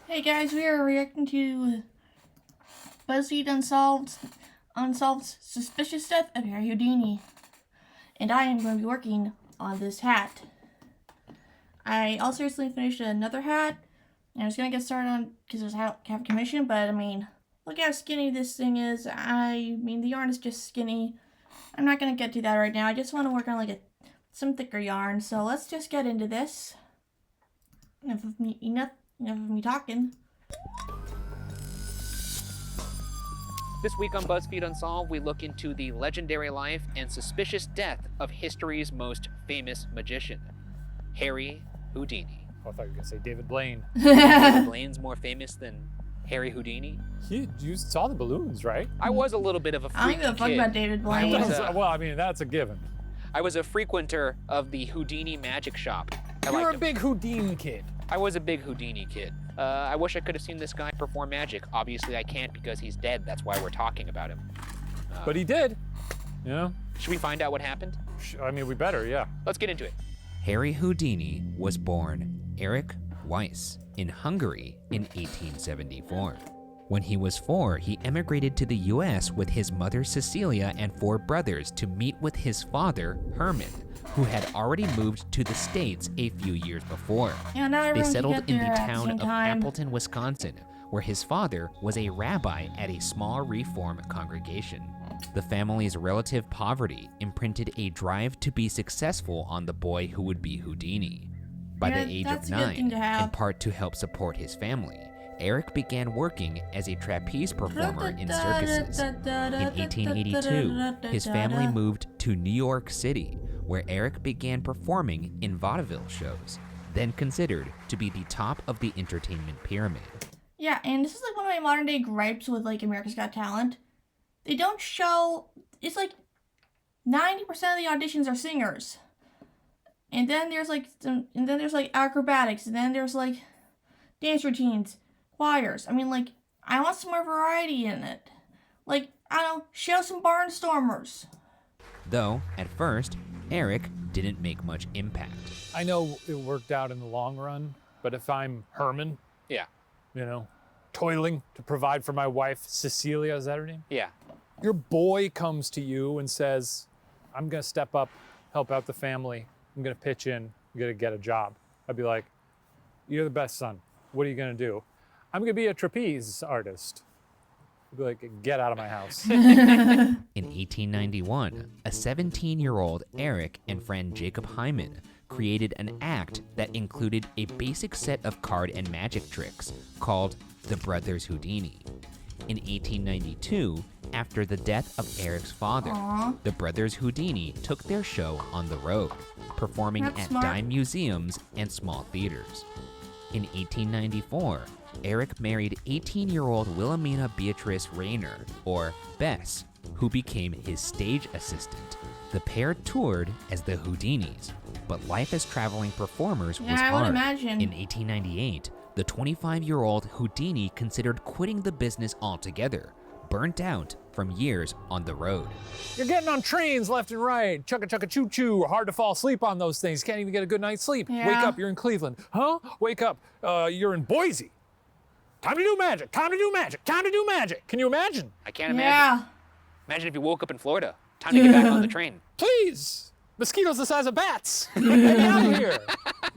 Hey guys, we are reacting to BuzzFeed Unsolved Suspicious Death of Harry Houdini. And I am going to be working on this hat. I also recently finished another hat. And I was going to get started on because it was half commission, but I mean, look how skinny this thing is. I mean, the yarn is just skinny. I'm not going to get to that right now. I just want to work on some thicker yarn. So let's just get into this. Enough of me talking. This week on BuzzFeed Unsolved, we look into the legendary life and suspicious death of history's most famous magician, Harry Houdini. Oh, I thought you were going to say David Blaine. David Blaine's more famous than Harry Houdini? You saw the balloons, right? I was a little bit of a I don't freaky give a fuck kid. about David Blaine. Well, I mean, that's a given. I was a frequenter of the Houdini magic shop. You're a big Houdini kid. I was a big Houdini kid. I wish I could have seen this guy perform magic. Obviously, I can't because he's dead. That's why we're talking about him. But he did, you know? Should we find out what happened? I mean, we better, yeah. Let's get into it. Harry Houdini was born Erich Weiss in Hungary in 1874. When he was 4, he emigrated to the US with his mother Cecilia and 4 brothers to meet with his father, Herman, who had already moved to the States a few years before. Yeah, not They everyone can settled get in there the at town same of time. Appleton, Wisconsin, where his father was a rabbi at a small Reform congregation. The family's relative poverty imprinted a drive to be successful on the boy who would be Houdini. By Yeah, the age that's of a good thing 9, to have. in part to help support his family, Eric began working as a trapeze performer in circuses. In 1882, his family moved to New York City, where Eric began performing in vaudeville shows, then considered to be the top of the entertainment pyramid. Yeah, and this is like one of my modern day gripes with like America's Got Talent. They don't show. It's like 90% of the auditions are singers, and then there's like acrobatics, and then there's like dance routines, choirs. I mean, like I want some more variety in it. Like I don't know, show some barnstormers. Though, at first, Eric didn't make much impact. I know it worked out in the long run, but if I'm Herman, Yeah. you know, toiling to provide for my wife, Cecilia, is that her name? Yeah. Your boy comes to you and says, I'm going to step up, help out the family. I'm going to pitch in. I'm going to get a job. I'd be like, you're the best son. What are you going to do? I'm going to be a trapeze artist. I'd be like, get out of my house. In 1891, a 17-year-old Eric and friend Jacob Hyman created an act that included a basic set of card and magic tricks called the Brothers Houdini. In 1892, after the death of Eric's father, the Brothers Houdini took their show on the road, performing That's at smart. dime museums and small theaters. In 1894, Eric married 18-year-old Wilhelmina Beatrice Rayner, or Bess, who became his stage assistant. The pair toured as the Houdinis, but life as traveling performers was Yeah, I would hard. imagine. In 1898, the 25-year-old Houdini considered quitting the business altogether, burnt out from years on the road. You're getting on trains left and right. Chugga chugga choo choo. Hard to fall asleep on those things. Can't even get a good night's sleep. Yeah. Wake up, you're in Cleveland. Huh? Wake up, you're in Boise. Time to do magic. Time to do magic. Time to do magic. Can you imagine? I can't imagine. Yeah. Imagine if you woke up in Florida. Time to get back on the train. Please. Mosquitoes the size of bats. Get me out of here.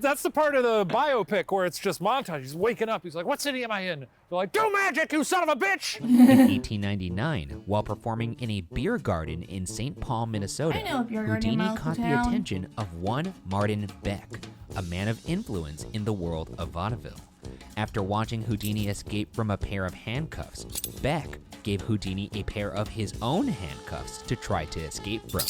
That's the part of the biopic where it's just montage. He's waking up. He's like, what city am I in? They're like, do magic, you son of a bitch. In 1899, while performing in a beer garden in St. Paul, Minnesota, I know a beer garden in my Houdini local caught the town. attention of one Martin Beck, a man of influence in the world of vaudeville. After watching Houdini escape from a pair of handcuffs, Beck gave Houdini a pair of his own handcuffs to try to escape from.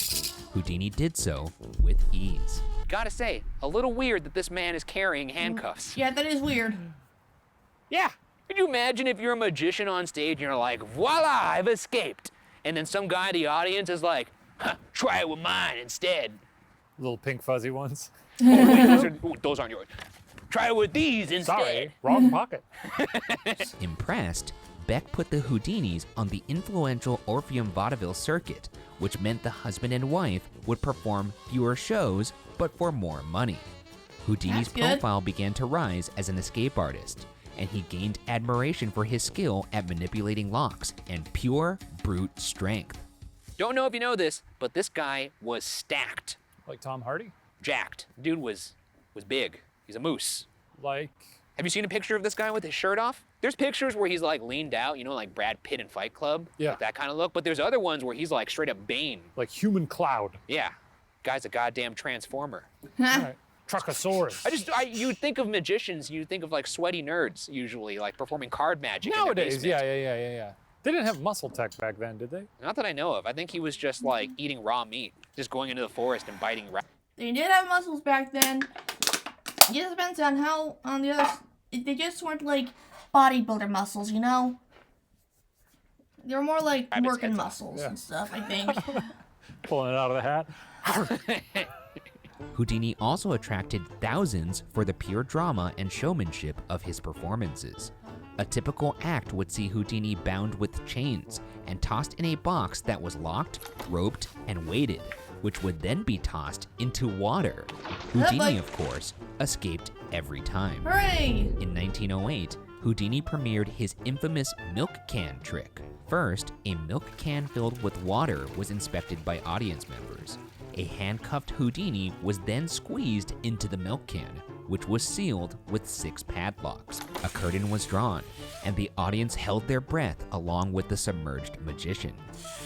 Houdini did so with ease. Gotta say, a little weird that this man is carrying handcuffs. Yeah, that is weird. Yeah. Could you imagine if you're a magician on stage and you're like, voila, I've escaped. And then some guy in the audience is like, huh, try it with mine instead. Little pink fuzzy ones. Oh, wait, those aren't yours. Try it with these instead. Sorry, wrong pocket. Impressed, Beck put the Houdinis on the influential Orpheum vaudeville circuit, which meant the husband and wife would perform fewer shows but for more money. Houdini's That's good. profile began to rise as an escape artist. and he gained admiration for his skill at manipulating locks and pure brute strength. Don't know if you know this, but this guy was stacked. Like Tom Hardy? Jacked. Dude was big. He's a moose. Like, Have you seen a picture of this guy with his shirt off? There's pictures where he's like leaned out, you know, like Brad Pitt in Fight Club. Yeah. Like that kind of look. But there's other ones where he's like straight up Bane. like human cloud. Yeah. Guy's a goddamn transformer. All right. Truckosaurus. You'd think of magicians, you'd think of like sweaty nerds usually, like performing card magic in their Nowadays, basement. yeah. They didn't have muscle tech back then, did they? Not that I know of. I think he was just like eating raw meat, just going into the forest and biting They did have muscles back then. It just depends on how, on the other, they just weren't like bodybuilder muscles, you know? They were more like Rabbit's working heads off. muscles Yeah. and stuff, I think. Pulling it out of the hat. Houdini also attracted thousands for the pure drama and showmanship of his performances. A typical act would see Houdini bound with chains and tossed in a box that was locked, roped, and weighted, which would then be tossed into water. Houdini, like- of course, escaped every time. Hooray! In 1908, Houdini premiered his infamous milk can trick. First, a milk can filled with water was inspected by audience members. A handcuffed Houdini was then squeezed into the milk can, which was sealed with 6 padlocks. A curtain was drawn, and the audience held their breath along with the submerged magician.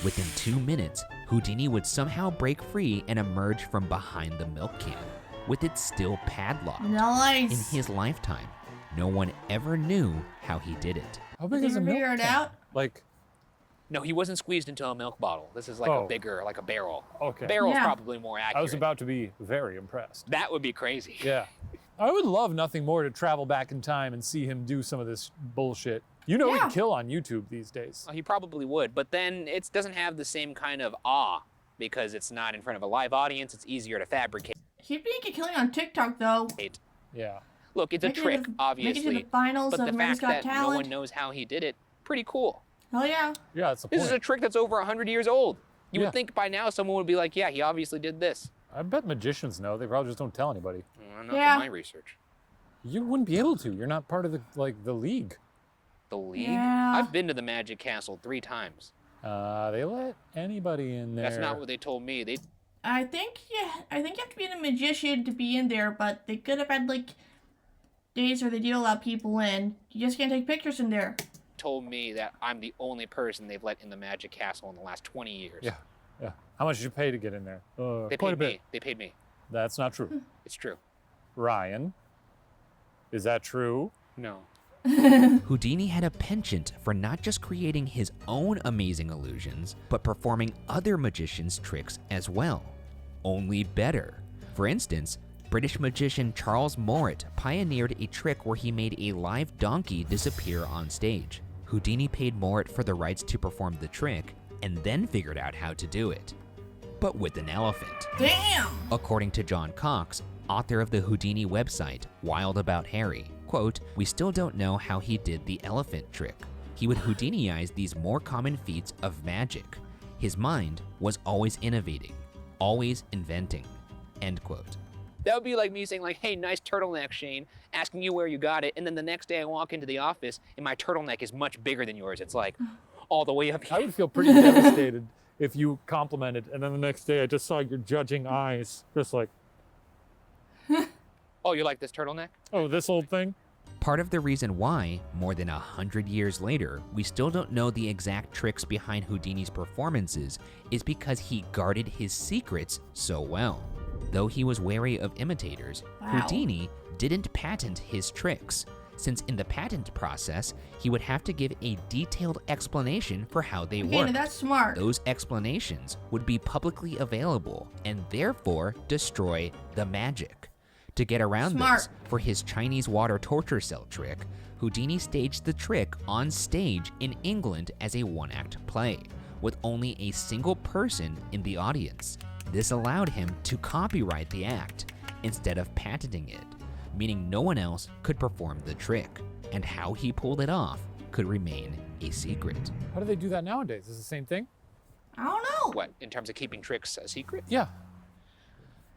Within 2 minutes, Houdini would somehow break free and emerge from behind the milk can, with it still padlocked. Nice. In his lifetime, no one ever knew how he did it. How Did big you is a ever milk figure it can? out? Like, No, he wasn't squeezed into a milk bottle. This is like Oh. a bigger, like a barrel. Okay. Barrel's Yeah. probably more accurate. I was about to be very impressed. That would be crazy. Yeah. I would love nothing more to travel back in time and see him do some of this bullshit. You know Yeah. he'd kill on YouTube these days. Well, he probably would, but then it doesn't have the same kind of awe because it's not in front of a live audience. It's easier to fabricate. He'd make a killing on TikTok, though. Yeah. Look, it's a Make it to trick, the- obviously. Make it to the finals But of the America's fact Got that no Talent. one knows how he did it, pretty cool. Hell yeah. Yeah, that's the This point. is a trick that's over 100 years old. You Yeah. would think by now someone would be like, yeah, he obviously did this. I bet magicians know. They probably just don't tell anybody. Not Yeah. from my research. You wouldn't be able to. You're not part of the league. The League? Yeah. I've been to the Magic Castle 3 times. They let anybody in there. That's not what they told me. They I think you have to be a magician to be in there, but they could have had like days where they do allow people in. You just can't take pictures in there. told me that I'm the only person they've let in the Magic Castle in the last 20 years. Yeah. How much did you pay to get in there? They Quite paid a bit. me. They paid me. That's not true. It's true. Ryan, is that true? No. Houdini had a penchant for not just creating his own amazing illusions, but performing other magicians' tricks as well, only better. For instance, British magician Charles Morritt pioneered a trick where he made a live donkey disappear on stage. Houdini paid Morritt for the rights to perform the trick and then figured out how to do it, but with an elephant. Damn! According to John Cox, author of the Houdini website, Wild About Harry, quote, "We still don't know how he did the elephant trick. He would Houdiniize these more common feats of magic. His mind was always innovating, always inventing," end quote. That would be like me saying like, hey, nice turtleneck, Shane, asking you where you got it, and then the next day I walk into the office and my turtleneck is much bigger than yours. It's like all the way up I here. would feel pretty devastated if you complimented and then the next day I just saw your judging eyes. Just like, Oh, you like this turtleneck? oh, this old thing? Part of the reason why, more than 100 years later, we still don't know the exact tricks behind Houdini's performances is because he guarded his secrets so well. Though he was wary of imitators, Wow. Houdini didn't patent his tricks, since in the patent process, he would have to give a detailed explanation for how they Okay, now worked. that's smart. Those explanations would be publicly available and therefore destroy the magic. To get around Smart. this, for his Chinese water torture cell trick, Houdini staged the trick on stage in England as a one-act play, with only a single person in the audience. This allowed him to copyright the act instead of patenting it, meaning no one else could perform the trick, and how he pulled it off could remain a secret. How do they do that nowadays? Is it the same thing? I don't know. What, in terms of keeping tricks a secret? Yeah.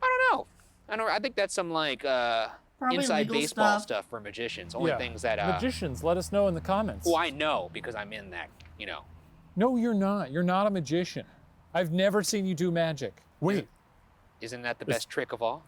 I don't know. I think that's some like Probably Probably inside legal baseball stuff. stuff for magicians. Only Yeah. things that Magicians, let us know in the comments. well, I know because I'm in that, you know. No, you're not. You're not a magician. I've never seen you do magic. Wait. Isn't that the best trick of all?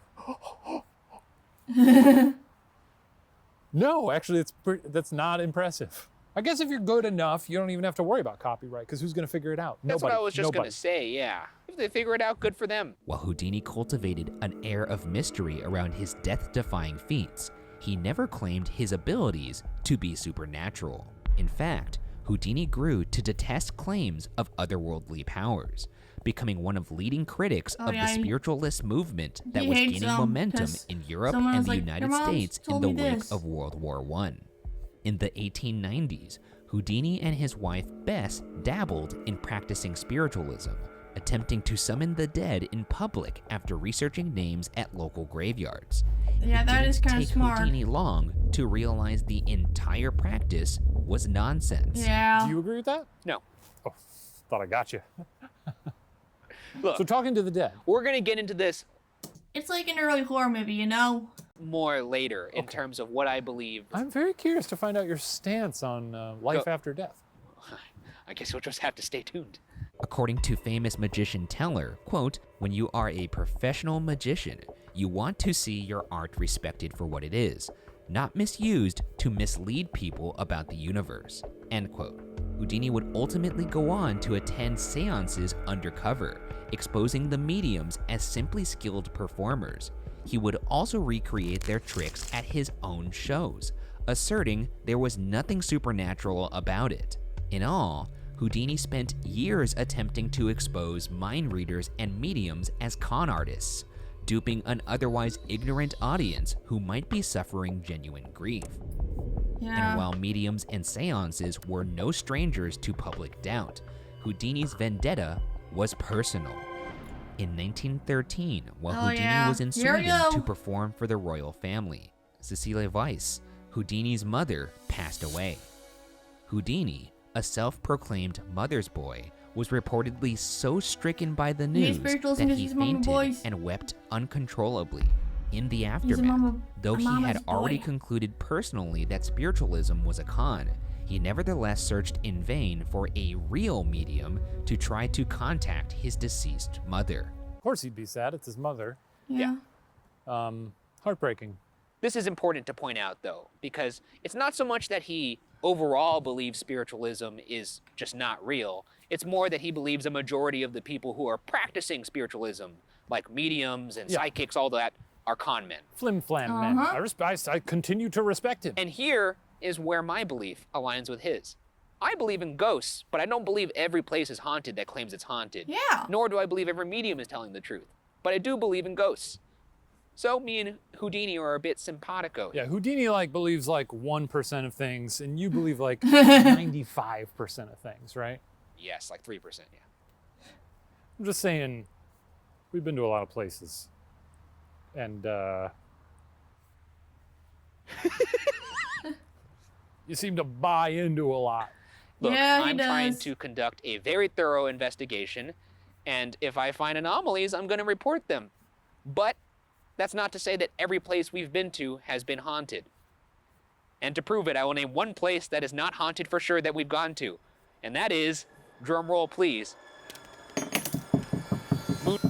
No, actually, that's not impressive. I guess if you're good enough, you don't even have to worry about copyright, because who's going to figure it out? That's Nobody. what I was just Nobody. gonna say, yeah. If they figure it out, good for them. While Houdini cultivated an air of mystery around his death-defying feats, he never claimed his abilities to be supernatural. In fact, Houdini grew to detest claims of otherworldly powers, becoming one of leading critics of the spiritualist movement that he was hates gaining them, momentum 'cause in Europe someone and was the like, United "Your mom's States in told the me wake this." of World War I. In the 1890s, Houdini and his wife Bess dabbled in practicing spiritualism, attempting to summon the dead in public after researching names at local graveyards. Yeah, It that didn't is kind of take smart. Houdini long to realize the entire practice was nonsense. Yeah. Do you agree with that? No. Oh, thought I got you. Look, So talking to the dead. we're gonna get into this It's like an early horror movie, you know? more later in terms of what I believe. I'm very curious to find out your stance on life Go. after death. I guess you'll just have to stay tuned. According to famous magician Teller, quote, "When you are a professional magician, you want to see your art respected for what it is, not misused to mislead people about the universe," end quote. Houdini would ultimately go on to attend seances undercover, exposing the mediums as simply skilled performers. He would also recreate their tricks at his own shows, asserting there was nothing supernatural about it. In all, Houdini spent years attempting to expose mind readers and mediums as con artists, duping an otherwise ignorant audience who might be suffering genuine grief. Yeah. And while mediums and seances were no strangers to public doubt, Houdini's vendetta was personal. In 1913, while Houdini was in Here we Sweden go. to perform for the royal family, Cecilia Weiss, Houdini's mother, passed away. Houdini, a self-proclaimed mother's boy, was reportedly so stricken by the news spiritualism that because he he's a mama fainted boy. and wept uncontrollably. In the He's a aftermath, though he mama's had already boy. concluded personally that spiritualism was a con, he nevertheless searched in vain for a real medium to try to contact his deceased mother. Of course he'd be sad. It's his mother. Yeah. Heartbreaking. This is important to point out, though, because it's not so much that he overall believes spiritualism is just not real. It's more that he believes a majority of the people who are practicing spiritualism, like mediums and Yeah. psychics, all that, are con men. Flim flam man. I continue to respect him. And here is where my belief aligns with his. I believe in ghosts, but I don't believe every place is haunted that claims it's haunted. Yeah. Nor do I believe every medium is telling the truth. But I do believe in ghosts. So me and Houdini are a bit simpatico. Yeah, Houdini believes 1% of things, and you believe 95% of things, right? Yes, like 3%, yeah. I'm just saying, we've been to a lot of places, and you seem to buy into a lot. Look, Yeah, he I'm trying does. to conduct a very thorough investigation, and if I find anomalies, I'm going to report them. But that's not to say that every place we've been to has been haunted. And to prove it, I will name one place that is not haunted for sure that we've gone to, and that is, drum roll please,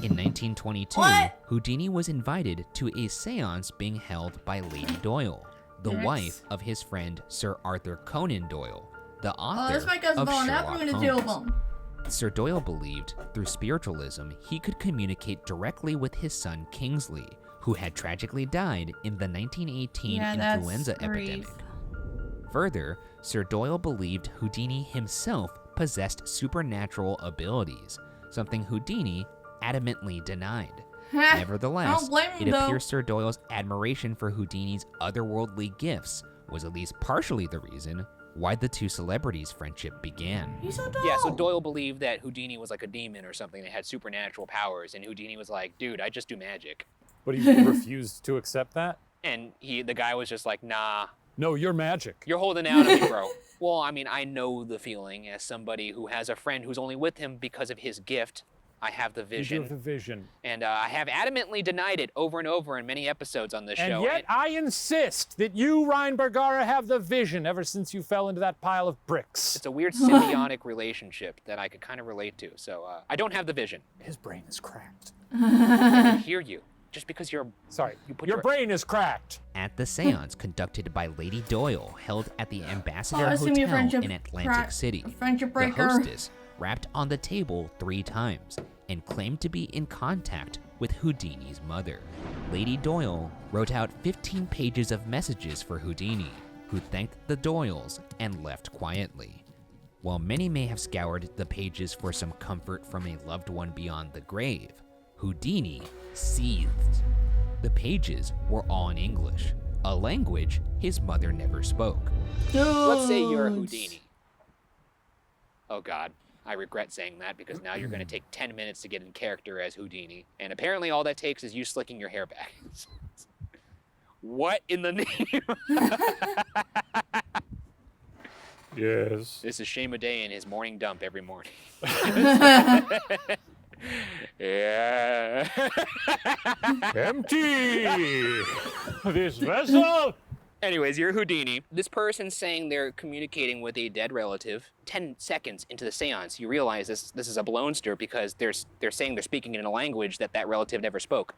In 1922, What? Houdini was invited to a seance being held by Lady Doyle, the Yes. wife of his friend Sir Arthur Conan Doyle, the Oh, author that's my cousin of Vaughn. Now Sherlock we're gonna two of Holmes. them. Sir Doyle believed, through spiritualism, he could communicate directly with his son Kingsley, who had tragically died in the 1918 Yeah, that's influenza grief. epidemic. Further, Sir Doyle believed Houdini himself possessed supernatural abilities, something Houdini adamantly denied. I Nevertheless, don't blame him, it though. appears Sir Doyle's admiration for Houdini's otherworldly gifts was at least partially the reason why the two celebrities' friendship began. He's so dumb. Yeah, so Doyle believed that Houdini was like a demon or something that had supernatural powers, and Houdini was like, dude, I just do magic. But he refused to accept that? And the guy was just like, nah, No, you're magic. you're holding out on me, bro. Well, I mean, I know the feeling as somebody who has a friend who's only with him because of his gift, I have the You vision. do have the vision. And I have adamantly denied it over and over in many episodes on this show. And yet I insist that you, Ryan Bergara, have the vision ever since you fell into that pile of bricks. It's a weird symbiotic relationship that I could kind of relate to. So I don't have the vision. His brain is cracked. I can hear you. Just because you're... Sorry, You put your your- brain is cracked. At the seance conducted by Lady Doyle, held at the Ambassador that's gonna be a Hotel friendship in Atlantic City, friendship the breaker. hostess rapped on the table 3 times and claimed to be in contact with Houdini's mother. Lady Doyle wrote out 15 pages of messages for Houdini, who thanked the Doyles and left quietly. While many may have scoured the pages for some comfort from a loved one beyond the grave, Houdini seethed. The pages were all in English, a language his mother never spoke. Let's say you're a Dudes. Houdini. Oh God, I regret saying that because now you're going to take 10 minutes to get in character as Houdini. And apparently all that takes is you slicking your hair back. What in the name? Yes. This is Shane Day in his morning dump every morning. Yeah. Empty this vessel. Anyways, you're Houdini. This person's saying they're communicating with a dead relative. 10 seconds into the seance, you realize this is a blownster because they're saying they're speaking in a language that relative never spoke.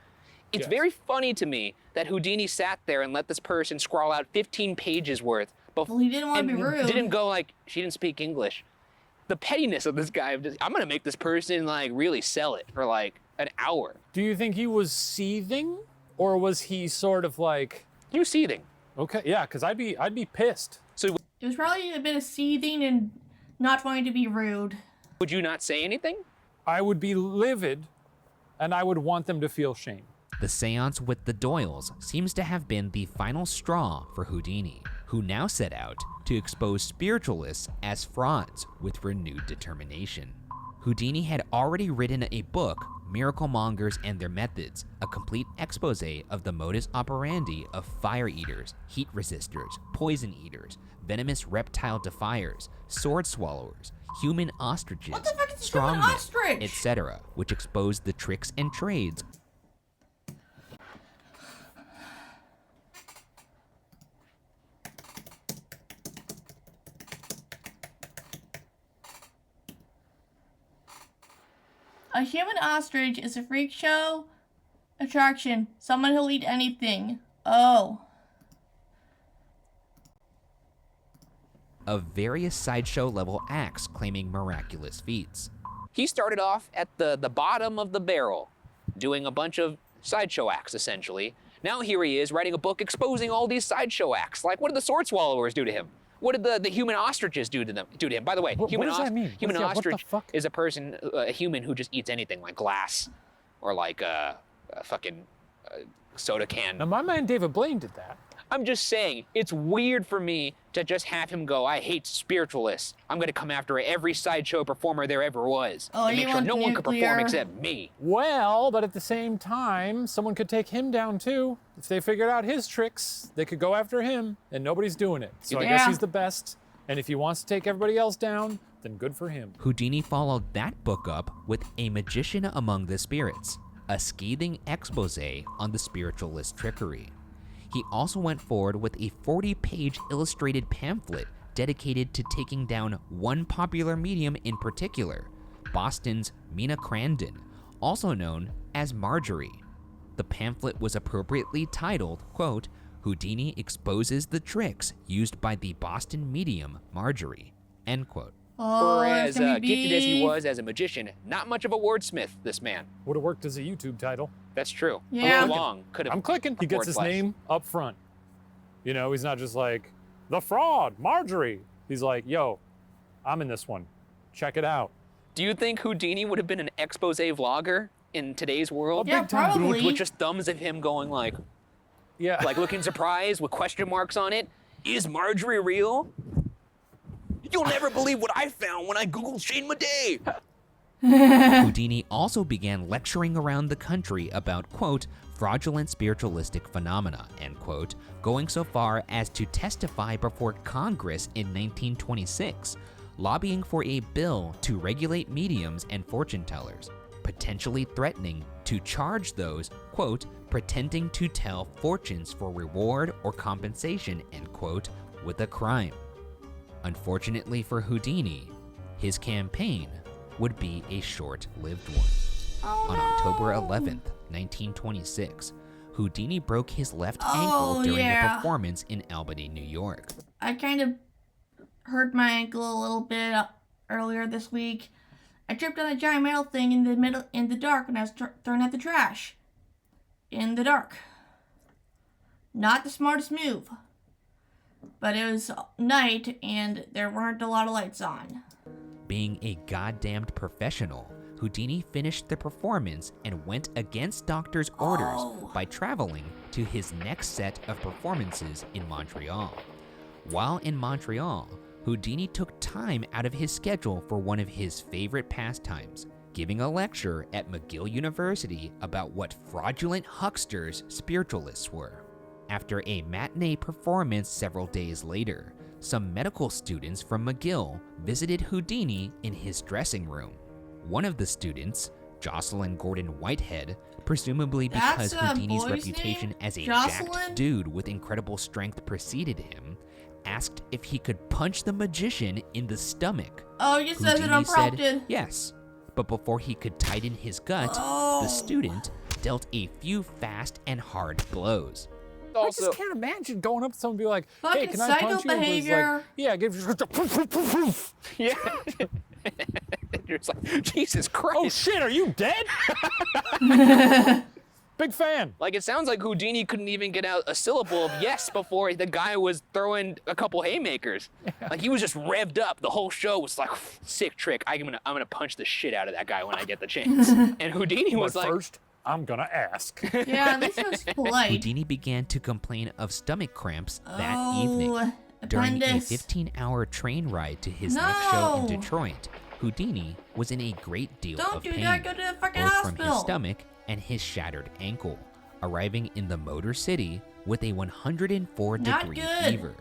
It's Yes. very funny to me that Houdini sat there and let this person scrawl out 15 pages worth. Well, he didn't want to be rude. Didn't go like, she didn't speak English. The pettiness of this guy, I'm gonna make this person like really sell it for like an hour. Do you think he was seething, or was he sort of like, You seething. okay, yeah, because I'd be pissed. So It was probably a bit of seething and not wanting to be rude. would you not say anything? I would be livid, and I would want them to feel shame. The seance with the Doyles seems to have been the final straw for Houdini, who now set out to expose spiritualists as frauds with renewed determination. Houdini had already written a book, Miracle Mongers and Their Methods, a complete expose of the modus operandi of fire eaters, heat resistors, poison eaters, venomous reptile defiers, sword swallowers, human ostriches, What the fuck is a human strongmen, ostrich? etc., which exposed the tricks and trades A human ostrich is a freak show attraction. Someone who'll eat anything. Oh. of various sideshow level acts claiming miraculous feats. He started off at the bottom of the barrel, doing a bunch of sideshow acts, essentially. Now here he is writing a book exposing all these sideshow acts. Like, what did the sword swallowers do to him? What did the human ostriches do to him? By the way, What human does that mean? human What the ostrich fuck? is a person, a human who just eats anything, like glass, or like a fucking soda can. Now, my man David Blaine did that. I'm just saying, it's weird for me to just have him go, I hate spiritualists. I'm gonna come after every sideshow performer there ever was. Oh, and you make sure want no one could perform nuclear? except me. Well, but at the same time, someone could take him down too. If they figured out his tricks, they could go after him, and nobody's doing it. So I guess Yeah. he's the best. And if he wants to take everybody else down, then good for him. Houdini followed that book up with A Magician Among the Spirits, a scathing expose on the spiritualist trickery. He also went forward with a 40-page illustrated pamphlet dedicated to taking down one popular medium in particular, Boston's Mina Crandon, also known as Marjorie. The pamphlet was appropriately titled, quote, Houdini exposes the tricks used by the Boston medium Marjorie, end quote. Oh, For that's as gonna be gifted as he beef. was as a magician, not much of a wordsmith, this man. Would have worked as a YouTube title. That's true. Yeah. A little long. Could have. I'm clicking. He gets his name up front. You know, he's not just like, the fraud, Marjorie. He's like, yo, I'm in this one. Check it out. Do you think Houdini would have been an expose vlogger in today's world? Yeah, big time. probably. With just thumbs of him going like Yeah. looking surprised with question marks on it. Is Marjorie real? You'll never believe what I found when I Googled Shane Madej. Houdini also began lecturing around the country about, quote, fraudulent spiritualistic phenomena, end quote, going so far as to testify before Congress in 1926, lobbying for a bill to regulate mediums and fortune tellers, potentially threatening to charge those, quote, pretending to tell fortunes for reward or compensation, end quote, with a crime. Unfortunately for Houdini, his campaign would be a short-lived one. On October 11th, 1926, Houdini broke his left ankle during a performance in Albany, New York. I kind of hurt my ankle a little bit earlier this week. I tripped on a giant metal thing in the dark when I was throwing out the trash. In the dark. Not the smartest move. But it was night and there weren't a lot of lights on. Being a goddamned professional, Houdini finished the performance and went against doctors' orders by traveling to his next set of performances in Montreal. While in Montreal, Houdini took time out of his schedule for one of his favorite pastimes, giving a lecture at McGill University about what fraudulent hucksters spiritualists were. After a matinee performance several days later, some medical students from McGill visited Houdini in his dressing room. One of the students, Jocelyn Gordon Whitehead, presumably because Houdini's reputation as a jacked dude with incredible strength preceded him, asked if he could punch the magician in the stomach. Oh, you said it unprompted. Said yes, but before he could tighten his gut, the student dealt a few fast and hard blows. I just can't imagine going up to someone and be like, fucking hey, can I punch you? Behavior. Like, yeah, give you Yeah. You're just like, Jesus Christ. Oh shit, are you dead? Big fan. Like, it sounds like Houdini couldn't even get out a syllable of yes before the guy was throwing a couple haymakers. Yeah. Like, he was just revved up. The whole show was like, sick trick. I'm gonna punch the shit out of that guy when I get the chance. And Houdini was like, first, I'm gonna ask. Yeah, at least it was polite. Houdini began to complain of stomach cramps that evening. During a 15-hour train ride to his next show in Detroit, Houdini was in a great deal of pain, Go to the fucking both hospital. from his stomach and his shattered ankle, arriving in the Motor City with a 104-degree fever.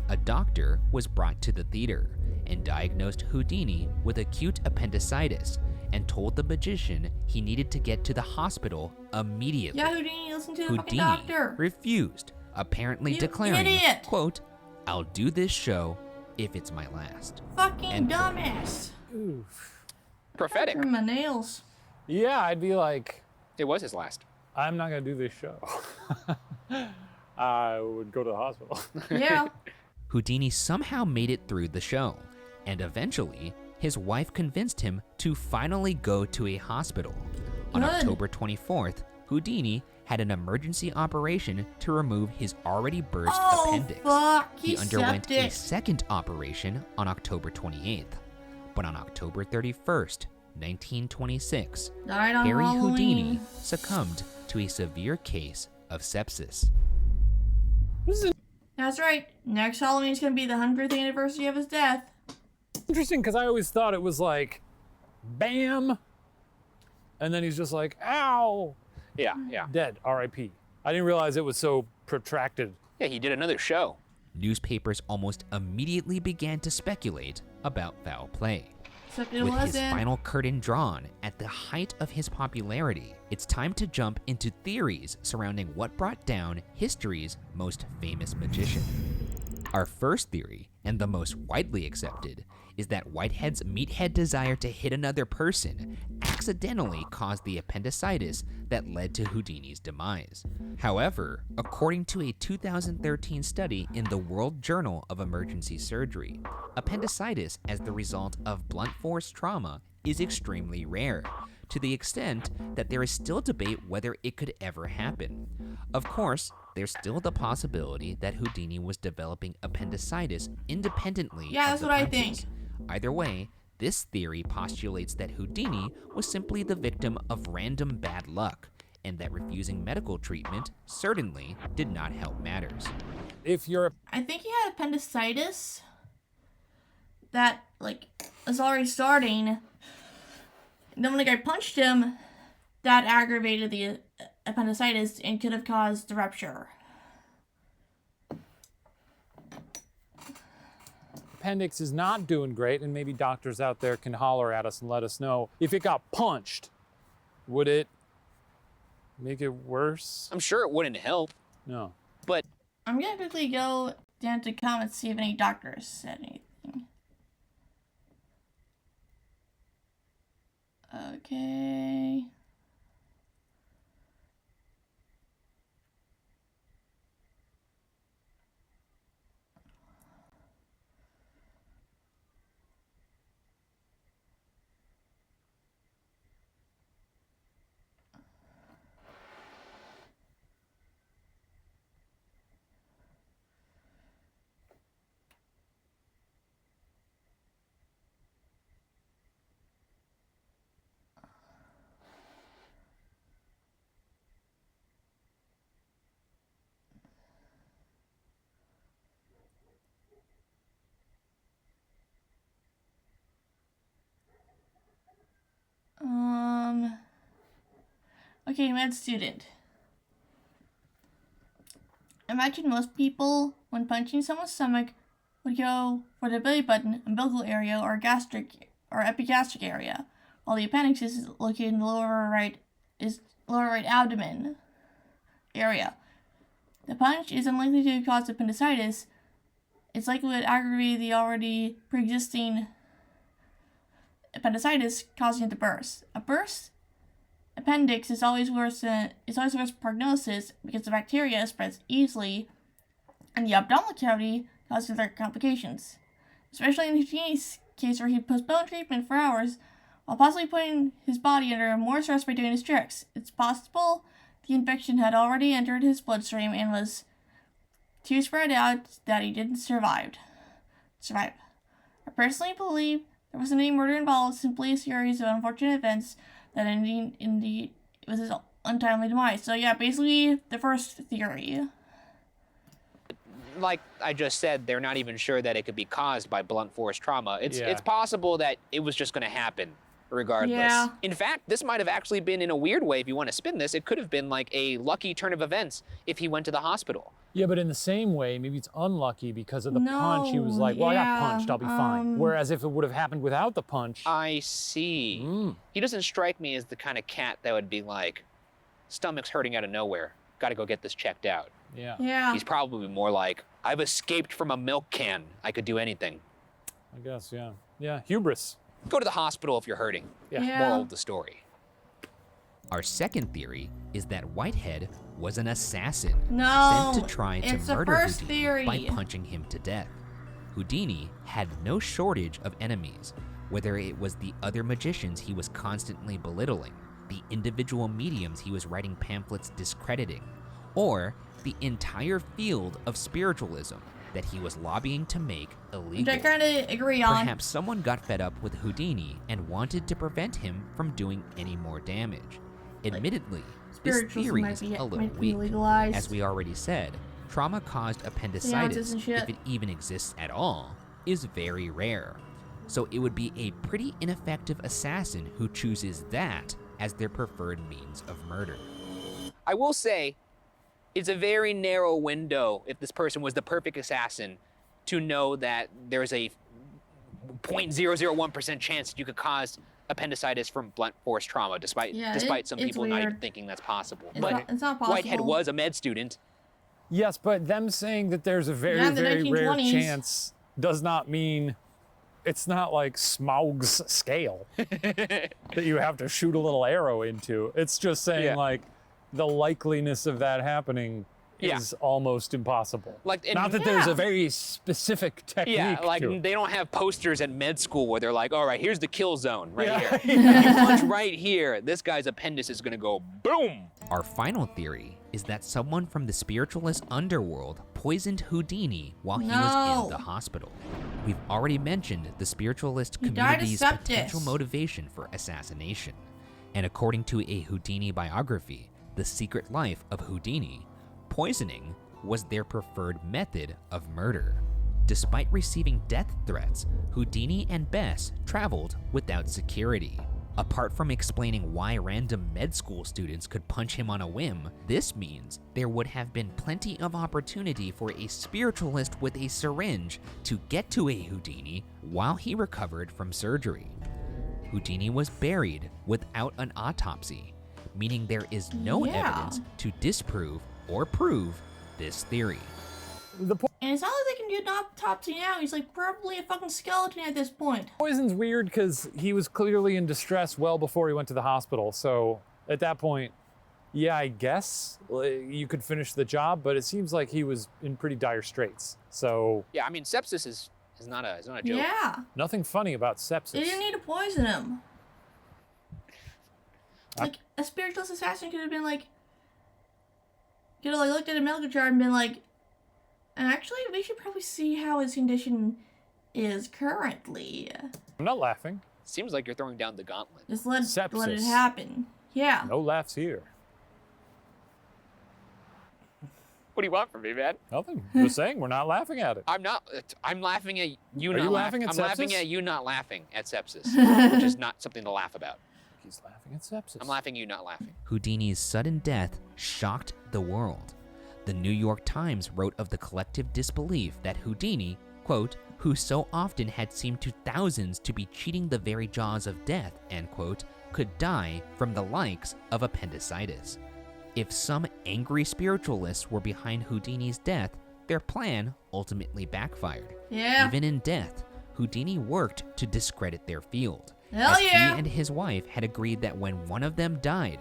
A doctor was brought to the theater and diagnosed Houdini with acute appendicitis and told the magician he needed to get to the hospital immediately. Yeah, Houdini, listen to the fucking Houdini doctor. refused, apparently declaring, quote, I'll do this show if it's my last. Fucking dumbass. Oof. Prophetic. Through my nails. Yeah, I'd be like, it was his last. I'm not gonna do this show. I would go to the hospital. Yeah. Houdini somehow made it through the show, and eventually, his wife convinced him to finally go to a hospital. On October 24th, Houdini had an emergency operation to remove his already burst appendix. He underwent a second operation on October 28th. But on October 31st, 1926, Harry Houdini succumbed to a severe case of sepsis. That's right. Next Halloween is going to be the 100th anniversary of his death. Interesting, because I always thought it was like, bam, and then he's just like, ow. Yeah. Dead, R.I.P. I didn't realize it was so protracted. Yeah, he did another show. Newspapers almost immediately began to speculate about foul play. Except it With wasn't. his final curtain drawn at the height of his popularity, it's time to jump into theories surrounding what brought down history's most famous magician. Our first theory, and the most widely accepted, is that Whitehead's meathead desire to hit another person accidentally caused the appendicitis that led to Houdini's demise. However, according to a 2013 study in the World Journal of Emergency Surgery, appendicitis as the result of blunt force trauma is extremely rare, to the extent that there is still debate whether it could ever happen. Of course, there's still the possibility that Houdini was developing appendicitis independently of that's the what I punches. think. Either way, this theory postulates that Houdini was simply the victim of random bad luck, and that refusing medical treatment certainly did not help matters. I think he had appendicitis that, was already starting. And then when the guy punched him, that aggravated the appendicitis and could have caused the rupture. Appendix is not doing great, and maybe doctors out there can holler at us and let us know if it got punched. Would it make it worse? I'm sure it wouldn't help, No. but I'm gonna quickly go down to comments, see if any doctors said anything. Okay. Okay, med student. Imagine most people, when punching someone's stomach, would go for the belly button, umbilical area, or gastric or epigastric area, while the appendix is located in the lower right abdomen area. The punch is unlikely to cause appendicitis. It's likely to aggravate the already pre-existing appendicitis, causing it to burst. A burst appendix is always worse prognosis because the bacteria spreads easily in the abdominal cavity, causing other complications. Especially in Houdini's case, where he postponed treatment for hours while possibly putting his body under more stress by doing his tricks. It's possible the infection had already entered his bloodstream and was too spread out that he didn't survive. I personally believe there wasn't any murder involved, simply a series of unfortunate events that indeed it was his untimely demise. So yeah, basically the first theory. like I just said, they're not even sure that it could be caused by blunt force trauma. It's Yeah. it's possible that it was just going to happen regardless. Yeah. In fact, this might have actually been, in a weird way, if you want to spin this, it could have been like a lucky turn of events if he went to the hospital. Yeah, but in the same way, maybe it's unlucky because of the No, punch. He was like, well, I got yeah, punched, I'll be fine. Whereas if it would have happened without the punch, I see. He doesn't strike me as the kind of cat that would be like, stomach's hurting out of nowhere. Got to go get this checked out. yeah, Yeah. He's probably more like, I've escaped from a milk can. I could do anything. I guess, yeah. Yeah, hubris. Go to the hospital if you're hurting. Yeah. Yeah. Moral of the story. Our second theory is that Whitehead was an assassin No, sent to try to it's the murder first Houdini theory. by punching him to death. Houdini had no shortage of enemies, whether it was the other magicians he was constantly belittling, the individual mediums he was writing pamphlets discrediting, or the entire field of spiritualism that he was lobbying to make Which illegal. I kind of agree on. Perhaps someone got fed up with Houdini and wanted to prevent him from doing any more damage. Admittedly, this Spiritualism theory might is be- a little might be weak. legalized. As we already said, trauma-caused appendicitis, and shit. if it even exists at all, is very rare. So it would be a pretty ineffective assassin who chooses that as their preferred means of murder. I will say, it's a very narrow window if this person was the perfect assassin to know that there's a 0.001% chance that you could cause appendicitis from blunt force trauma, despite Yeah, some it's people not even weird. thinking that's possible. It's But not possible. Whitehead was a med student. Yes, but them saying that there's a very, Yeah, in the very rare 1920s. chance does not mean it's not like Smaug's scale that you have to shoot a little arrow into. It's just saying Yeah. like the likeliness of that happening Yeah. is almost impossible. Like, and- not that there's Yeah. a very specific technique Yeah, like to it. they don't have posters at med school where they're like, all right, here's the kill zone right Yeah. here. If you punch right here, this guy's appendix is gonna go boom. Our final theory is that someone from the spiritualist underworld poisoned Houdini while he was No. in the hospital. We've already mentioned the spiritualist He died of community's sepsis. potential motivation for assassination. And according to a Houdini biography, The Secret Life of Houdini, poisoning was their preferred method of murder. Despite receiving death threats, Houdini and Bess traveled without security. Apart from explaining why random med school students could punch him on a whim, this means there would have been plenty of opportunity for a spiritualist with a syringe to get to a Houdini while he recovered from surgery. Houdini was buried without an autopsy, meaning there is no Yeah. evidence to disprove or prove this theory. The And it's not like they can do an autopsy now. He's like probably a fucking skeleton at this point. poison's weird because he was clearly in distress well before he went to the hospital. So at that point, yeah, I guess you could finish the job, but it seems like he was in pretty dire straits. So Yeah, I mean, sepsis is not a joke. Yeah. nothing funny about sepsis. They didn't need to poison him. Like, a spiritualist assassin could have been like, could have like looked at a medical chart and been like, actually, we should probably see how his condition is currently. I'm not laughing. Seems like you're throwing down the gauntlet. Just let it Sepsis. happen. Yeah. No laughs here. What do you want from me, man? Nothing. Just saying, we're not laughing at it. I'm not. I'm laughing at you. Are not you laughing I'm at laughing sepsis? at you not laughing at sepsis, which is not something to laugh about. He's laughing at sepsis. I'm laughing at you not laughing. Houdini's sudden death shocked the world. The New York Times wrote of the collective disbelief that Houdini, quote, who so often had seemed to thousands to be cheating the very jaws of death, end quote, could die from the likes of appendicitis. If some angry spiritualists were behind Houdini's death, their plan ultimately backfired. Yeah. Even in death, Houdini worked to discredit their field. Hell as yeah. He and his wife had agreed that when one of them died,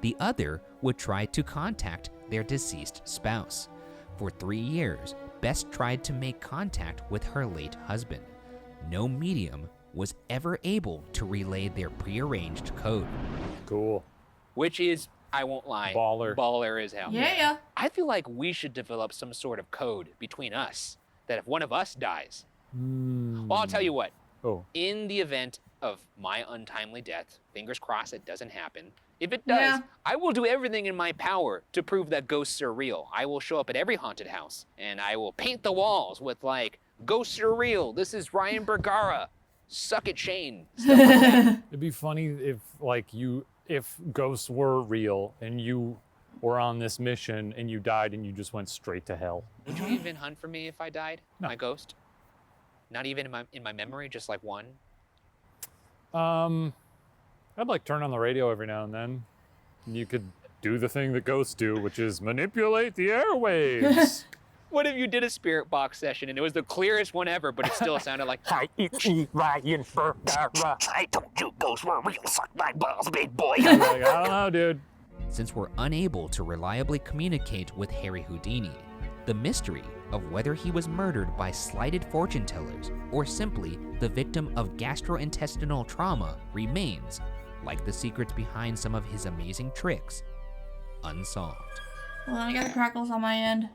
the other would try to contact their deceased spouse. For 3 years, Bess tried to make contact with her late husband. No medium was ever able to relay their prearranged code. Cool. Which is, I won't lie, baller as hell. Yeah. I feel like we should develop some sort of code between us that if one of us dies, well, I'll tell you what. Oh. In the event of my untimely death, fingers crossed it doesn't happen. If it does, Yeah. I will do everything in my power to prove that ghosts are real. I will show up at every haunted house, and I will paint the walls with, like, ghosts are real. This is Ryan Bergara. Suck it, Shane. Stuff like that. It'd be funny if ghosts were real and you were on this mission and you died and you just went straight to hell. Would you even hunt for me if I died? No. My ghost? Not even in my memory, just like one? I'd like turn on the radio every now and then. And you could do the thing that ghosts do, which is manipulate the airwaves. What if you did a spirit box session and it was the clearest one ever, but it still sounded like, Hi, it's me, Ryan Bergara. I told you ghosts were real. Suck my balls, big boy. You're like, I don't know, dude. Since we're unable to reliably communicate with Harry Houdini, the mystery of whether he was murdered by slighted fortune tellers or simply the victim of gastrointestinal trauma remains, like the secrets behind some of his amazing tricks, unsolved. Well, I got the crackles on my end.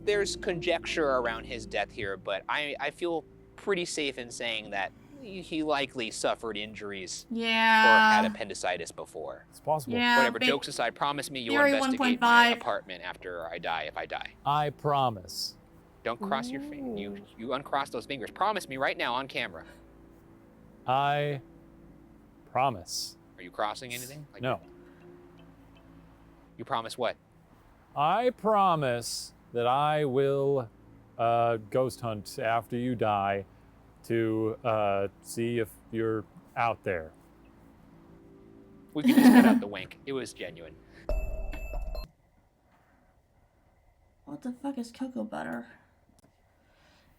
there's conjecture around his death here, but I feel pretty safe in saying that he likely suffered injuries or had Yeah. appendicitis before. It's possible. Yeah. Whatever, ba- jokes aside, promise me you'll Theory investigate my 1.5. apartment after I die, if I die. I promise. Don't cross your fingers. You uncross those fingers. Promise me right now on camera. I promise. Are you crossing anything? Like, No. You promise what? I promise that I will ghost hunt after you die to see if you're out there. We can just cut out the wink. It was genuine. What the fuck is cocoa butter?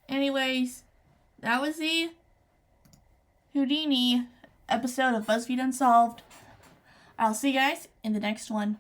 Anyways, that was the Houdini episode of BuzzFeed Unsolved. I'll see you guys in the next one.